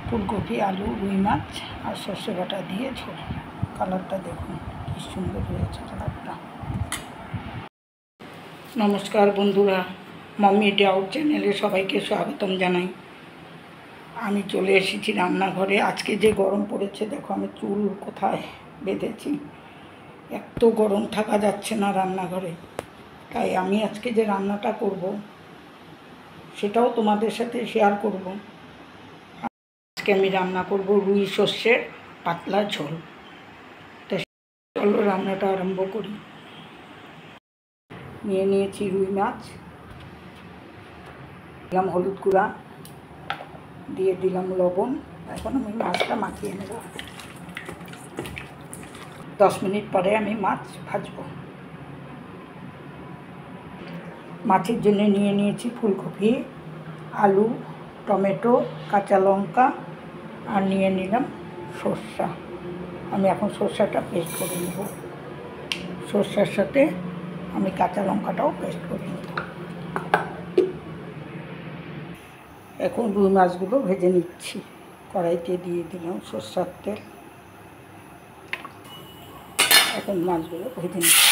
ফুলকপি, আলু, রুই মাছ আর সর্ষে বাটা দিয়ে ঝোল। কালারটা দেখুন কি সুন্দর হয়েছে কালারটা। নমস্কার বন্ধুরা, মাম্মি ডে আউট চ্যানেলে সবাইকে স্বাগতম জানাই। আমি চলে এসেছি রান্নাঘরে। আজকে যে গরম পড়েছে দেখো, আমি চুল কোথায় বেঁধেছি, এত গরম থাকা যাচ্ছে না রান্নাঘরে। তাই আমি আজকে যে রান্নাটা করব সেটাও তোমাদের সাথে শেয়ার করব। আজকে আমি রান্না করব রুই সর্ষের পাতলা ঝোল। তা চলো রান্নাটা আরম্ভ করি। নিয়ে নিয়েছি রুই মাছ, দিলাম হলুদ গুঁড়া, দিয়ে দিলাম লবণ। এখন আমি মাছটা মাখিয়ে নেব। 10 মিনিট পরে আমি মাছ ভাজবো। মাছের জন্য নিয়ে নিয়েছি ফুলকপি, আলু, টমেটো, কাঁচা লঙ্কা আর নিয়ে নিলাম সর্ষা। আমি এখন সর্ষাটা পেস্ট করে নেব। সর্ষার সাথে আমি কাঁচা লঙ্কাটাও পেস্ট করে নেব। এখন রুই মাছগুলো ভেজে নিচ্ছি। কড়াইতে দিয়ে দিলাম সর্ষার তেল। এখন মাছগুলো ভেজে নিচ্ছি।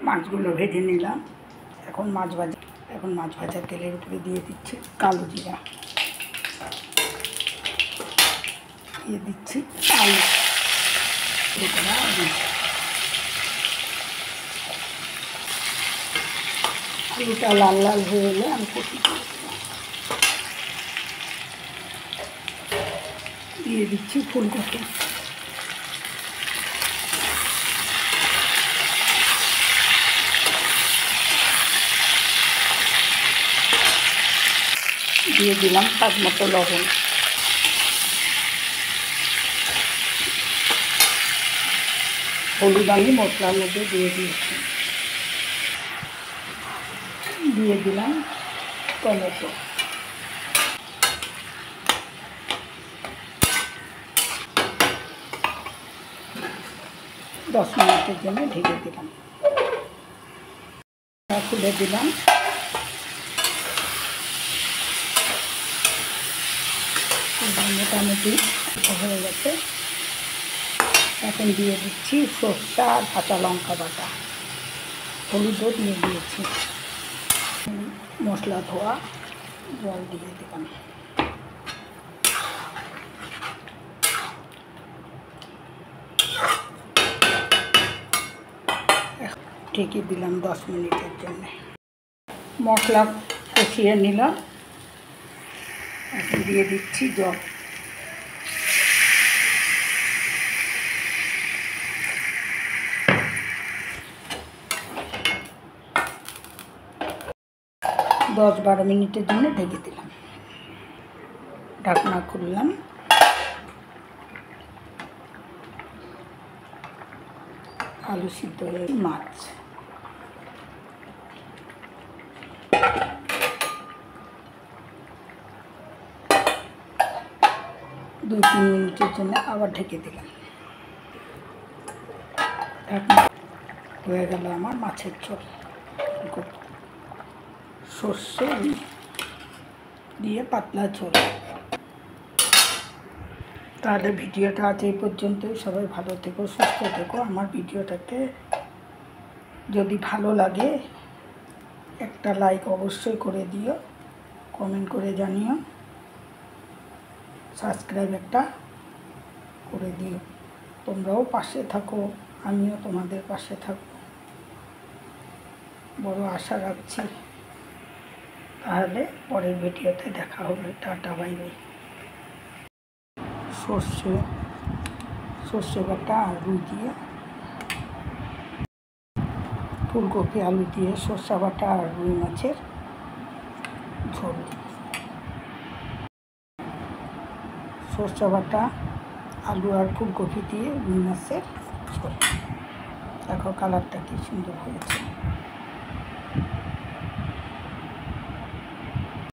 মাছগুলো ভেজে নিলাম। এখন মাছ ভাজা তেলের উপরে দিয়ে দিচ্ছি কালো জিরা, দিয়ে দিচ্ছি আলু। আলুটা লাল লাল হয়ে এলে আমি কষি দিয়ে দিচ্ছি ফুলকপি। দিয়ে দিলাম স্বাদ মতো লবণ। হলুদ আমি মশলার মধ্যে দিয়ে দিয়েছি। দিয়ে দিলাম টমেটো। দশ মিনিটের জন্য ঢেকে দিলাম। খুলে দিলাম। মোটামুটি হয়ে গেছে। এখন দিয়ে দিচ্ছি সর্ষা আর কাঁচা লঙ্কা বাটা। হলুদও দিয়ে দিয়েছি। মশলা ধোয়া জল দিয়ে দিলাম। ঢেকে দিলাম 10 মিনিটের জন্য। মশলা কষিয়ে নিলাম। এখন দিয়ে দিচ্ছি জল। দশ 12 মিনিটের জন্য ঢেকে দিলাম। ঢাকনা খুললাম। আলু সিদ্ধ হয়ে মাছ। দু 3 মিনিটের জন্য আবার ঢেকে দিলাম। ঢাকনা হয়ে গেল আমার মাছের ঝোল। সর্ষে দিয়ে পাতলা ঝোল। তাহলে ভিডিওটা আজ এই পর্যন্তই। সবাই ভালো থেকো, সুস্থ থেকো। আমার ভিডিওটাকে যদি ভালো লাগে একটা লাইক অবশ্যই করে দিও, কমেন্ট করে জানিও, সাবস্ক্রাইব একটা করে দিও। তোমরাও পাশে থাকো, আমিও তোমাদের পাশে থাকো, বড় আশা রাখছি। তাহলে পরের ভিডিওতে দেখা হবে। Tata, bye bye. সর্ষে বাটা আর রুই দিয়ে, ফুলকপি আলু দিয়ে সর্ষে বাটা আর রুই মাছের ঝোল। সর্ষে বাটা, আলু আর ফুলকপি দিয়ে রুই মাছের ঝোল। দেখো কালারটা কি সুন্দর হয়েছে।